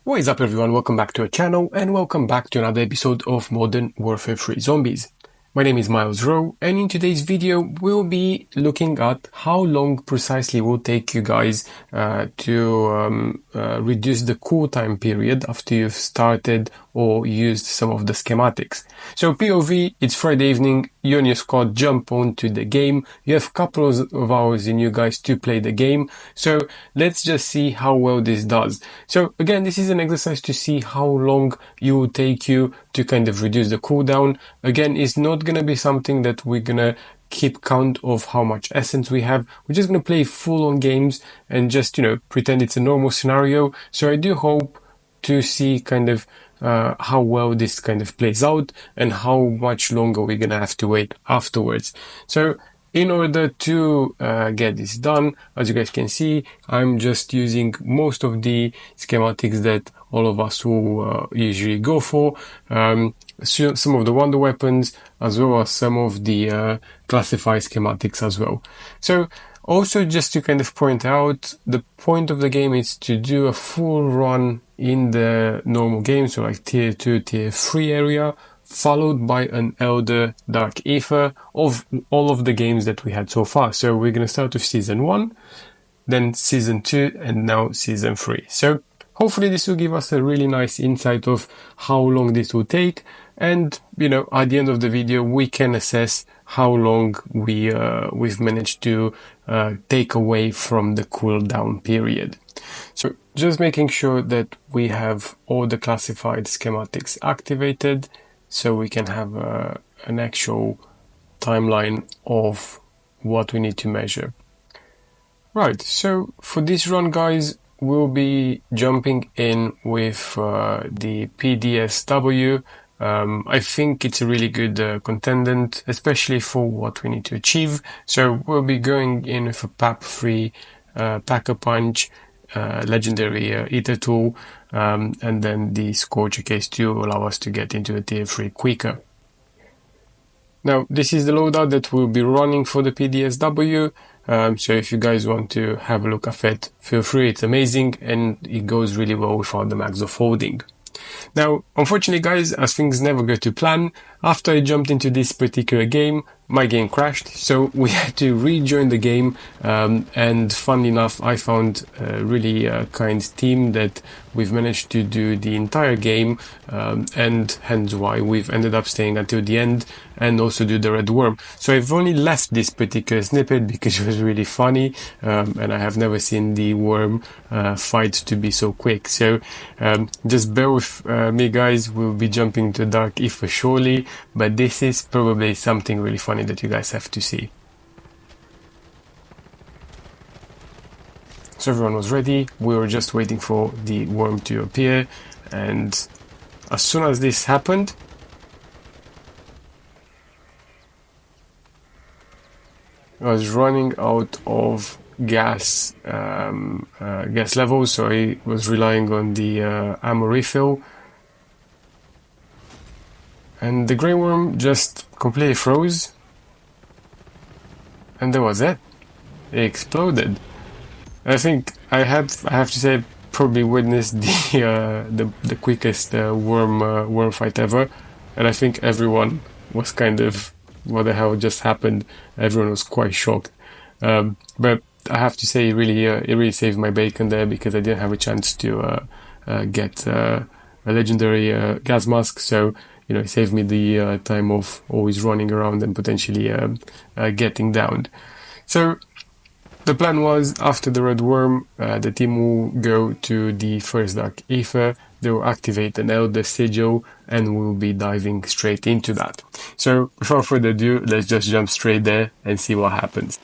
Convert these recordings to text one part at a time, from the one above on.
What is up everyone, welcome back to our channel and welcome back to another episode of Modern Warfare 3 Zombies. My name is Miles Rowe and in today's video we'll be looking at how long precisely it will take you guys to reduce the cool time period after you've started or used some of the schematics. So POV, it's Friday evening, you and your squad jump onto the game, you have a couple of hours in you guys to play the game, so let's just see how well this does. So again, this is an exercise to see how long it will take you to kind of reduce the cooldown. Again, it's not gonna be something that we're gonna keep count of how much essence we have. We're just gonna play full on games and just, pretend it's a normal scenario. So I do hope to see kind of how well this kind of plays out and how much longer we're gonna have to wait afterwards. So in order to get this done, as you guys can see, I'm just using most of the schematics that all of us will usually go for. Some of the wonder weapons, as well as some of the classified schematics as well. So also just to kind of point out, the point of the game is to do a full run in the normal game, so like tier 2, tier 3 area, followed by an Elder Dark Aether of all of the games that we had so far. So we're going to start with Season 1, then Season 2, and now Season 3. So hopefully this will give us a really nice insight of how long this will take. And, at the end of the video, we can assess how long we've managed to take away from the cooldown period. So just making sure that we have all the classified schematics activated, so we can have an actual timeline of what we need to measure. Right, so for this run, guys, we'll be jumping in with the PDSW. I think it's a really good contendant, especially for what we need to achieve. So we'll be going in with a PAP-3 Pack-a-Punch, legendary Ether tool, and then the Scorcher case 2 will allow us to get into the tier 3 quicker. Now, this is the loadout that we'll be running for the PDSW. So if you guys want to have a look at it, feel free, it's amazing and it goes really well without the max of holding. Now, unfortunately guys, as things never go to plan, after I jumped into this particular game, my game crashed, so we had to rejoin the game, and funnily enough, I found a really kind team that we've managed to do the entire game, and hence why we've ended up staying until the end and also do the red worm. So I've only left this particular snippet because it was really funny, and I have never seen the worm fight to be so quick. So just bear with me guys, we'll be jumping to Dark Aether shortly, but this is probably something really funny that you guys have to see. So everyone was ready, we were just waiting for the worm to appear, and as soon as this happened, I was running out of gas levels, so I was relying on the ammo refill, and the grey worm just completely froze, and that was it. It exploded. I think I have to say, I probably witnessed the quickest worm fight ever, and I think everyone was kind of, what the hell just happened? Everyone was quite shocked. But I have to say, it really saved my bacon there, because I didn't have a chance to get a legendary gas mask. So it saved me the time of always running around and potentially getting downed. So the plan was, after the red worm, the team will go to the first Dark Aether, they will activate an Elder Sigil, and we'll be diving straight into that. So without further ado, let's just jump straight there and see what happens.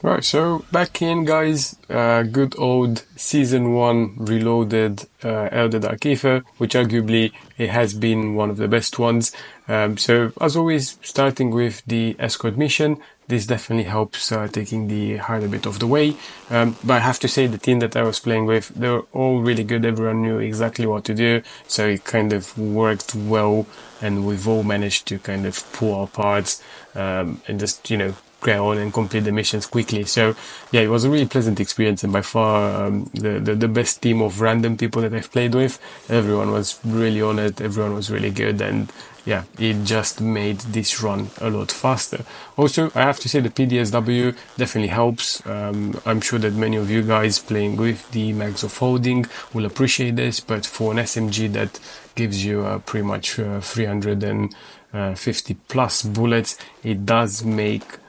Right, so back in guys, good old Season 1 reloaded Elder Dark Aether, which arguably it has been one of the best ones. So as always, starting with the escort mission, this definitely helps taking the harder bit of the way. But I have to say, the team that I was playing with, they were all really good, everyone knew exactly what to do, so it kind of worked well, and we've all managed to kind of pull our parts and just, get on and complete the missions quickly. So yeah, it was a really pleasant experience, and by far the best team of random people that I've played with. Everyone was really on it, everyone was really good, and yeah, it just made this run a lot faster. Also, I have to say the PDSW definitely helps. I'm sure that many of you guys playing with the mags of holding will appreciate this, but for an SMG that gives you pretty much 350 plus bullets, it does make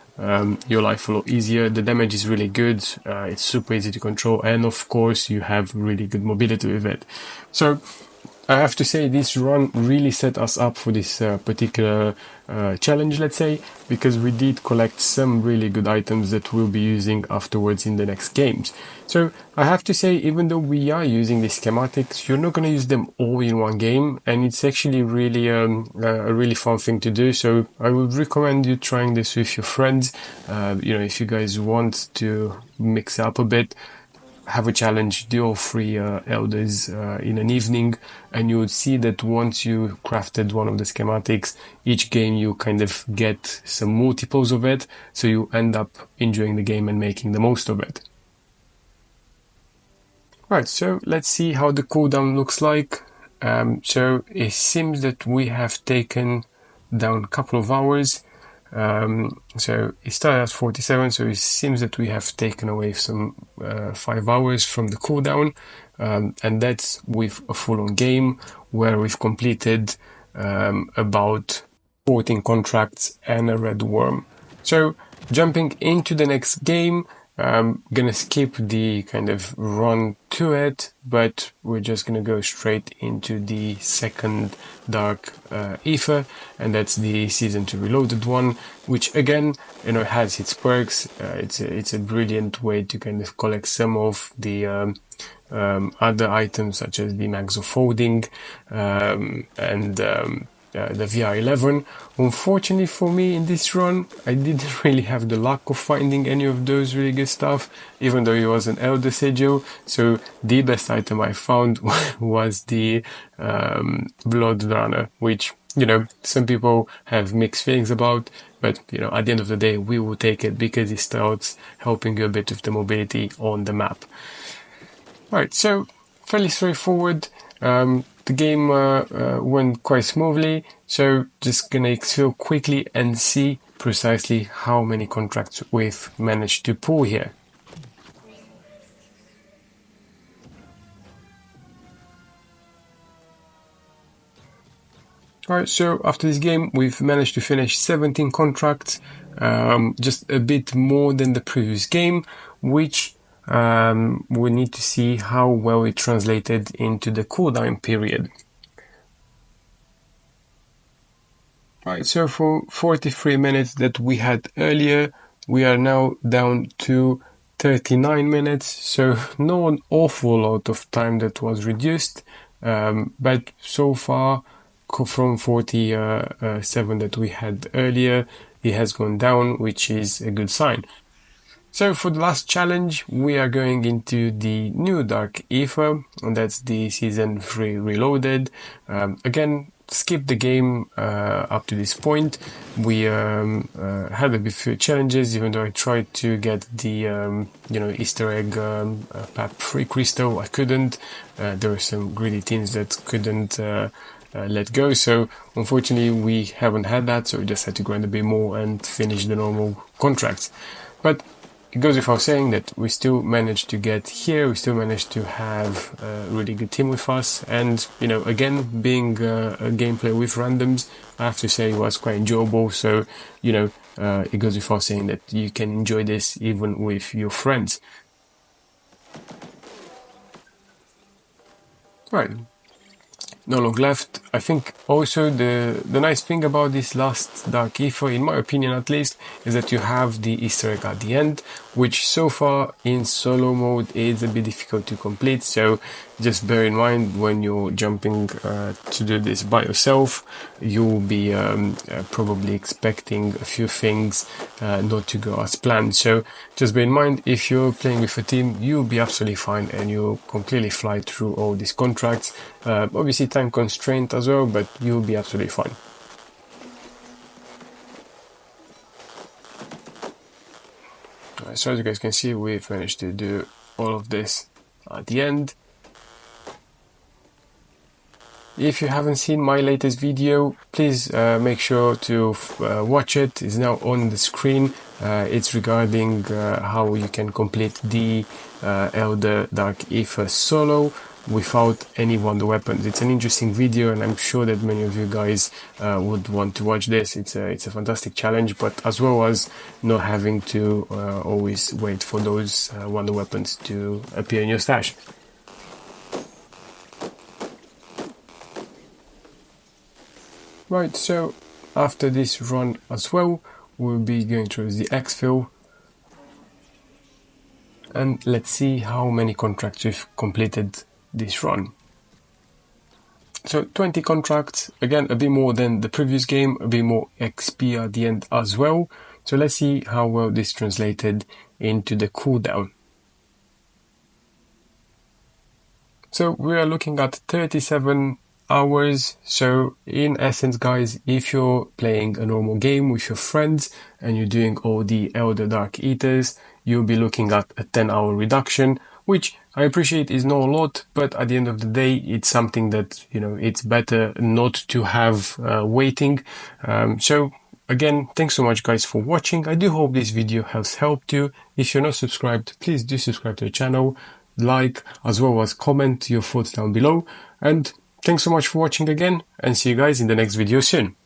your life a lot easier. The damage is really good, it's super easy to control, and of course you have really good mobility with it. So I have to say this run really set us up for this particular challenge, let's say, because we did collect some really good items that we'll be using afterwards in the next games. So I have to say, even though we are using the schematics, you're not going to use them all in one game, and it's actually really a really fun thing to do. So I would recommend you trying this with your friends. If you guys want to mix up a bit, have a challenge, do all three elders in an evening, and you would see that once you crafted one of the schematics, each game you kind of get some multiples of it, so you end up enjoying the game and making the most of it. Right, so let's see how the cooldown looks like. So it seems that we have taken down a couple of hours. So it started at 47, so it seems that we have taken away some 5 hours from the cooldown, and that's with a full-on game where we've completed about 14 contracts and a red worm. So jumping into the next game, I'm gonna skip the kind of run to it, but we're just gonna go straight into the second dark ether, and that's the season 2 reloaded one, which again, has its perks. It's a brilliant way to kind of collect some of the other items, such as the mags of folding and the VR11. Unfortunately for me in this run, I didn't really have the luck of finding any of those really good stuff, even though it was an Elder Sigil. So the best item I found was the Blood Runner, which, some people have mixed feelings about, but, at the end of the day, we will take it because it starts helping you a bit with the mobility on the map. Right, so fairly straightforward. The game went quite smoothly, so just gonna exfil quickly and see precisely how many contracts we've managed to pull here. Alright, so after this game we've managed to finish 17 contracts, just a bit more than the previous game, which we need to see how well it translated into the cooldown period. Right, so for 43 minutes that we had earlier, we are now down to 39 minutes, so not an awful lot of time that was reduced, but so far from 47 that we had earlier, it has gone down, which is a good sign. So for the last challenge, we are going into the new Dark Ether, and that's the Season 3 Reloaded. Again, skip the game up to this point. We had a few challenges, even though I tried to get the Easter egg PAP 3 crystal. I couldn't. There were some greedy teams that couldn't let go, so unfortunately we haven't had that, so we just had to grind a bit more and finish the normal contracts. But it goes without saying that we still managed to get here, we still managed to have a really good team with us, and again, being a gameplay with randoms, I have to say it was quite enjoyable. So it goes without saying that you can enjoy this even with your friends. Right, no long left. I think also the nice thing about this last Dark Ether, in my opinion at least, is that you have the Easter egg at the end, which so far in solo mode is a bit difficult to complete, so just bear in mind when you're jumping to do this by yourself, you'll be probably expecting a few things not to go as planned. So just bear in mind, if you're playing with a team, you'll be absolutely fine and you'll completely fly through all these contracts. Obviously time constraint as well, but you'll be absolutely fine. So as you guys can see, we've managed to do all of this at the end. If you haven't seen my latest video, please make sure to watch it. It's now on the screen. It's regarding how you can complete the Elder Dark Aether solo without any wonder weapons. It's an interesting video, and I'm sure that many of you guys would want to watch this. It's a fantastic challenge, but as well as not having to always wait for those wonder weapons to appear in your stash. Right, so after this run as well, we'll be going through the exfil, and let's see how many contracts we've completed this run. So 20 contracts, again a bit more than the previous game, a bit more XP at the end as well. So let's see how well this translated into the cooldown. So we are looking at 37 hours. So in essence, guys, if you're playing a normal game with your friends and you're doing all the Elder Dark Eaters, you'll be looking at a 10-hour reduction, which I appreciate is not a lot, but at the end of the day, it's something that, you know, it's better not to have waiting. So again, thanks so much guys for watching. I do hope this video has helped you. If you're not subscribed, please do subscribe to the channel, like, as well as comment your thoughts down below. And thanks so much for watching again, and see you guys in the next video soon.